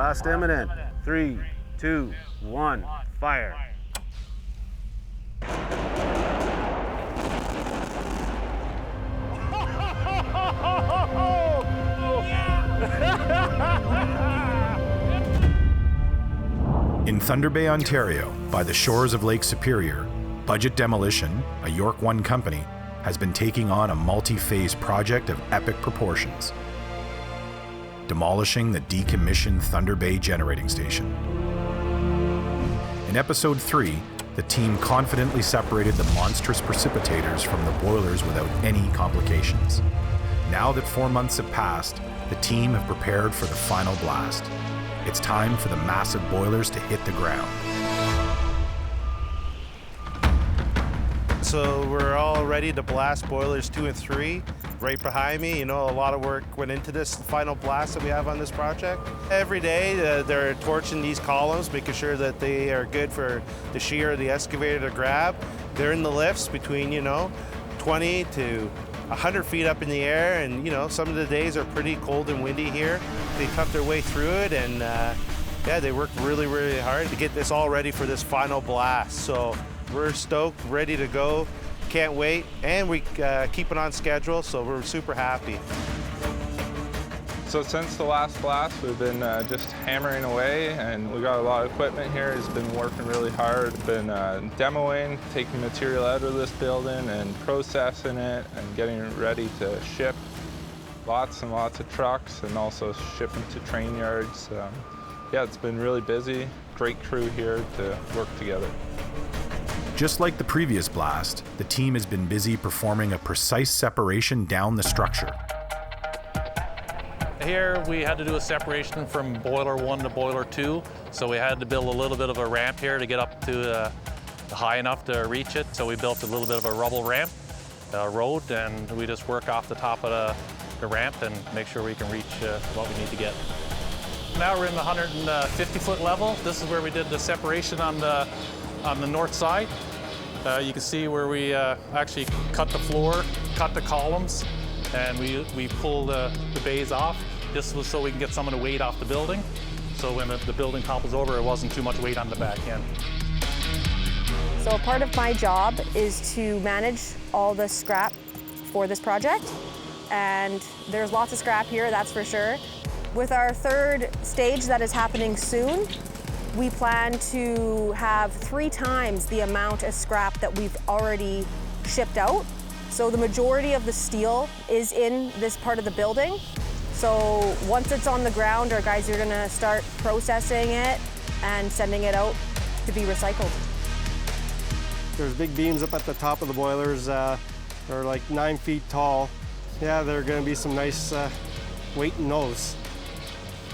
Blast imminent. 3, 2, 1, fire. In Thunder Bay, Ontario, by the shores of Lake Superior, Budget Demolition, a York 1 company, has been taking on a multi-phase project of epic proportions, demolishing the decommissioned Thunder Bay generating station. In episode 3, the team confidently separated the monstrous precipitators from the boilers without any complications. Now that 4 months have passed, the team have prepared for the final blast. It's time for the massive boilers to hit the ground. So we're all ready to blast boilers 2 and 3 right behind me. You know, a lot of work went into this final blast that we have on this project. Every day they're torching these columns, making sure that they are good for the shear or the excavator to grab. They're in the lifts between, 20 to 100 feet up in the air, and some of the days are pretty cold and windy here. They tough their way through it, and they worked really, really hard to get this all ready for this final blast. So we're stoked, ready to go, can't wait, and we keep it on schedule, so we're super happy. So since the last blast, we've been just hammering away, and we got a lot of equipment here. It's been working really hard. Been demoing, taking material out of this building and processing it and getting it ready to ship. Lots and lots of trucks, and also shipping to train yards. It's been really busy. Great crew here to work together. Just like the previous blast, the team has been busy performing a precise separation down the structure. Here we had to do a separation from boiler 1 to boiler 2, so we had to build a little bit of a ramp here to get up to high enough to reach it. So we built a little bit of a rubble ramp, road, and we just work off the top of the ramp and make sure we can reach what we need to get. Now we're in the 150-foot level. This is where we did the separation on the north side. You can see where we actually cut the floor, cut the columns, and we pulled the bays off. This was so we can get some of the weight off the building. So when the building topples over, it wasn't too much weight on the back end. So a part of my job is to manage all the scrap for this project. And there's lots of scrap here, that's for sure. With our third stage that is happening soon, we plan to have 3 times the amount of scrap that we've already shipped out. So the majority of the steel is in this part of the building. So once it's on the ground, our guys are gonna start processing it and sending it out to be recycled. There's big beams up at the top of the boilers. They're like 9 feet tall. Yeah, there are gonna be some nice weight in those.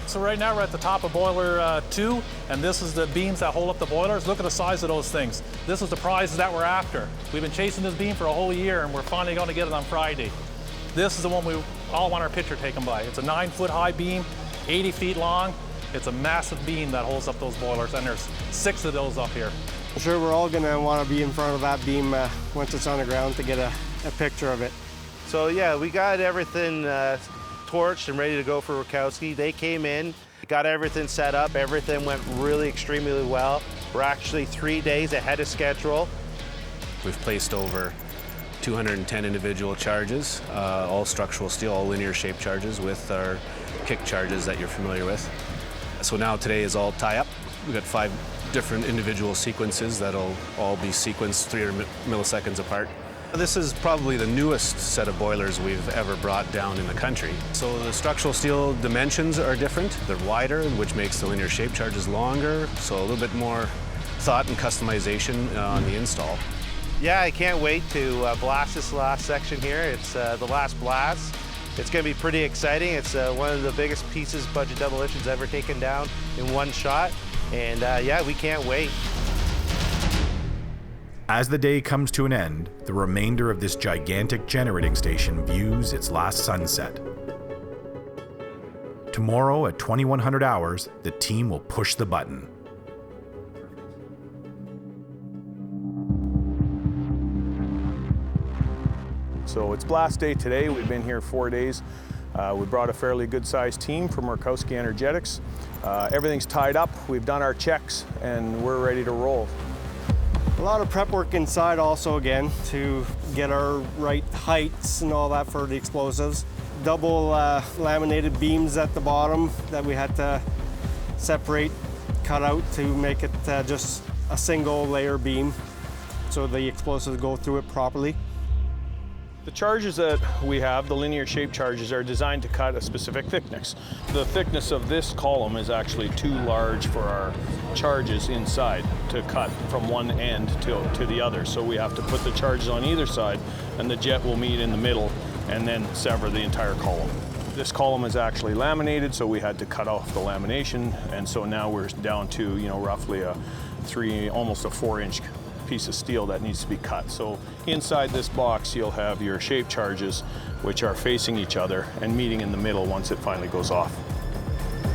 So right now we're at the top of boiler 2, and this is the beams that hold up the boilers. Look at the size of those things. This is the prize that we're after. We've been chasing this beam for a whole year, and we're finally going to get it on Friday. This is the one we all want our picture taken by. It's a 9-foot high beam, 80 feet long. It's a massive beam that holds up those boilers, and there's 6 of those up here. I'm sure we're all gonna wanna be in front of that beam once it's on the ground to get a picture of it. So yeah, we got everything torched and ready to go for Rakowski. They came in, got everything set up. Everything went really extremely well. We're actually 3 days ahead of schedule. We've placed over 210 individual charges, all structural steel, all linear shape charges with our kick charges that you're familiar with. So now today is all tie up. We've got 5 different individual sequences that'll all be sequenced 300 milliseconds apart. This is probably the newest set of boilers we've ever brought down in the country. So the structural steel dimensions are different. They're wider, which makes the linear shape charges longer, so a little bit more thought and customization on the install. Yeah, I can't wait to blast this last section here. It's the last blast. It's going to be pretty exciting. It's one of the biggest pieces Budget Demolition's ever taken down in one shot, and yeah, we can't wait. As the day comes to an end, the remainder of this gigantic generating station views its last sunset. Tomorrow at 2100 hours, the team will push the button. So it's blast day today. We've been here 4 days. We brought a fairly good-sized team from Murkowski Energetics. Everything's tied up, we've done our checks, and we're ready to roll. A lot of prep work inside also again to get our right heights and all that for the explosives. Double laminated beams at the bottom that we had to separate, cut out to make it just a single layer beam so the explosives go through it properly. The charges that we have, the linear shape charges, are designed to cut a specific thickness. The thickness of this column is actually too large for our charges inside to cut from one end to the other. So we have to put the charges on either side, and the jet will meet in the middle and then sever the entire column. This column is actually laminated, so we had to cut off the lamination, and so now we're down to, you know, roughly almost a 4-inch piece of steel that needs to be cut. So inside this box you'll have your shape charges, which are facing each other and meeting in the middle once it finally goes off.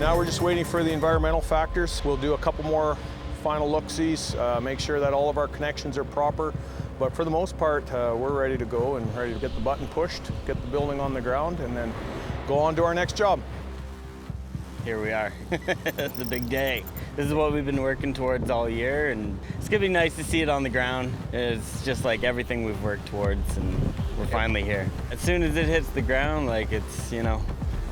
Now we're just waiting for the environmental factors. We'll do a couple more final look-sees, make sure that all of our connections are proper, but for the most part we're ready to go and ready to get the button pushed, get the building on the ground, and then go on to our next job. Here we are. It's a big day. This is what we've been working towards all year, and it's gonna be nice to see it on the ground. It's just like everything we've worked towards, and we're finally here. As soon as it hits the ground, like it's, you know,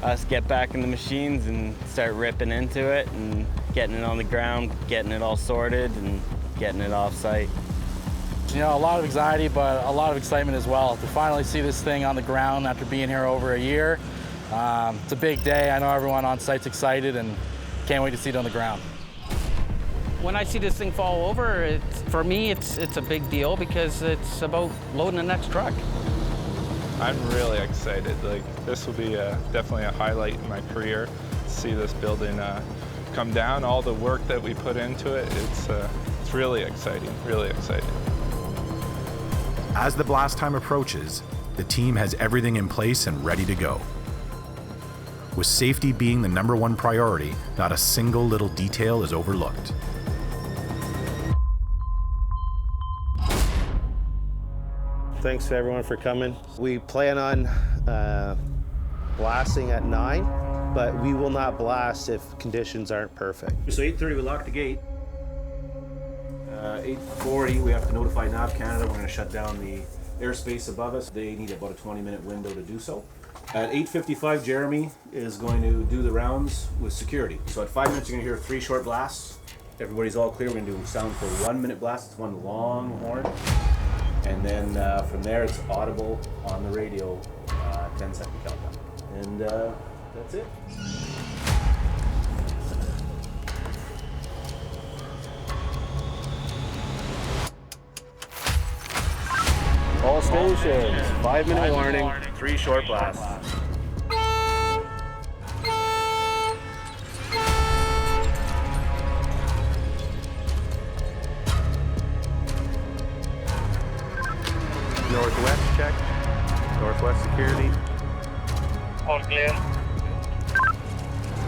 us get back in the machines and start ripping into it and getting it on the ground, getting it all sorted and getting it off site. You know, a lot of anxiety, but a lot of excitement as well. To finally see this thing on the ground after being here over a year. It's a big day. I know everyone on site's excited and can't wait to see it on the ground. When I see this thing fall over, for me, it's a big deal because it's about loading the next truck. I'm really excited. Like, this will be definitely a highlight in my career. See this building come down, all the work that we put into it. It's really exciting, really exciting. As the blast time approaches, the team has everything in place and ready to go. With safety being the #1 priority, not a single little detail is overlooked. Thanks to everyone for coming. We plan on blasting at 9, but we will not blast if conditions aren't perfect. So 8:30 we lock the gate. 8:40 we have to notify NAV Canada. We're going to shut down the airspace above us. They need about a 20-minute window to do so. At 8:55, Jeremy is going to do the rounds with security. So at 5 minutes, you're going to hear 3 short blasts. Everybody's all clear. We're going to do sound for 1-minute blast. It's one long horn. And then from there, it's audible on the radio, 10-second countdown. And that's it. All stations, 5-minute warning, 3 short blasts. Northwest check, Northwest security. All clear.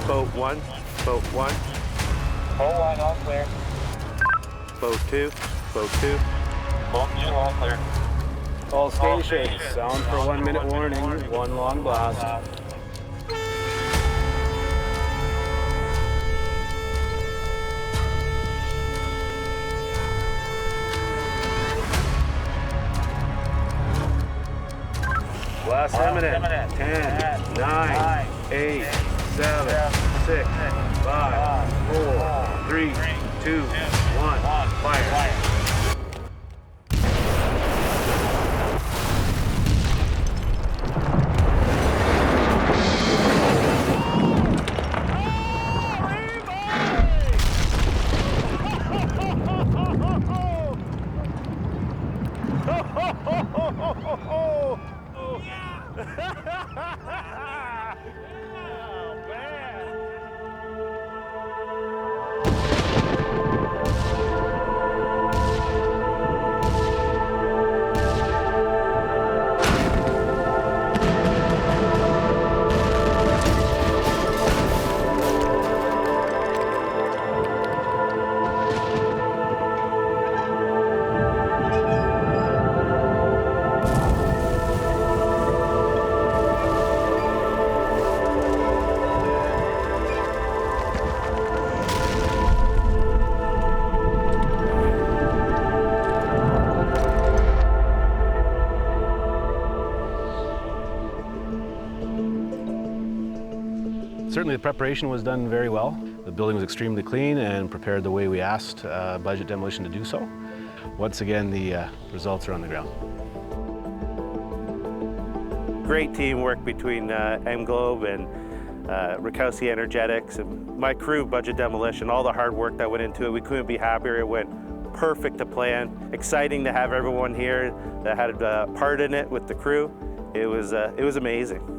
Boat 1, boat 1. All line, all clear. Boat 2, boat 2. Boat 2, all clear. All stations, sound for 1-minute warning, 1 long blast. Blast imminent. 10, 9, 8, 7, 6, 5, 4, 3, 2, 1, fire. Certainly the preparation was done very well. The building was extremely clean and prepared the way we asked Budget Demolition to do so. Once again, the results are on the ground. Great teamwork between M-Globe and Rakowski Energetics and my crew, Budget Demolition, all the hard work that went into it. We couldn't be happier. It went perfect to plan. Exciting to have everyone here that had a part in it with the crew. It was amazing.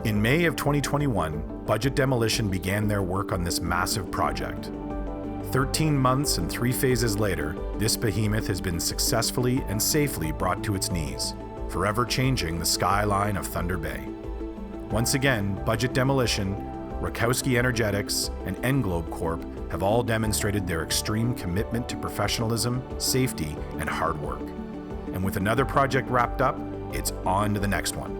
In May of 2021, Budget Demolition began their work on this massive project. 13 months and 3 phases later, this behemoth has been successfully and safely brought to its knees, forever changing the skyline of Thunder Bay. Once again, Budget Demolition, Rakowski Energetics, and M-Globe Corp have all demonstrated their extreme commitment to professionalism, safety, and hard work. And with another project wrapped up, it's on to the next one.